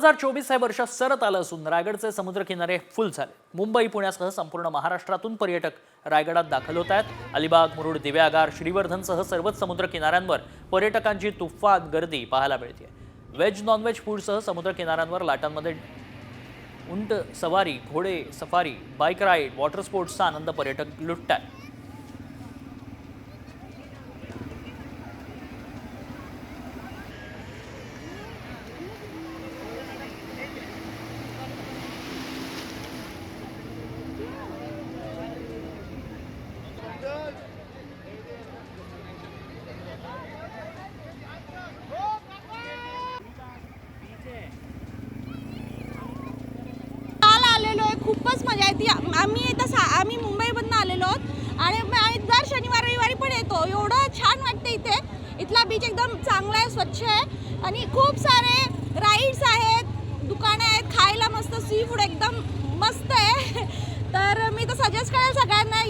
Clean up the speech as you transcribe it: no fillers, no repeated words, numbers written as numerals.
2024 हे वर्ष सरत आलं असून रायगडचे समुद्रकिनारे फुल झाले। मुंबई पुण्यासह संपूर्ण महाराष्ट्रातून पर्यटक रायगडात दाखल होत आहेत। अलिबाग, मुरुड, दिवेआगार, श्रीवर्धनसह सर्वच समुद्रकिनाऱ्यांवर पर्यटकांची तुफान गर्दी पाहायला मिळते। व्हेज नॉनव्हेज फूडसह समुद्रकिनाऱ्यांवर लाटांमध्ये उंट सवारी, घोडे सफारी, बाईक राईड, वॉटर स्पोर्ट्सचा आनंद पर्यटक लुटतात। खूपच मजा येते। आम्ही मुंबईमधून आलेलो आहोत आणि आम्ही दर शनिवार रविवारी पण येतो। एवढं छान वाटतं इथे। इथला बीच एकदम चांगला आहे, स्वच्छ आहे आणि खूप सारे राईड्स आहेत, दुकानं आहेत, खायला मस्त सी फूड एकदम मस्त आहे। तर मी तर सजेस्ट करेल सगळ्यांना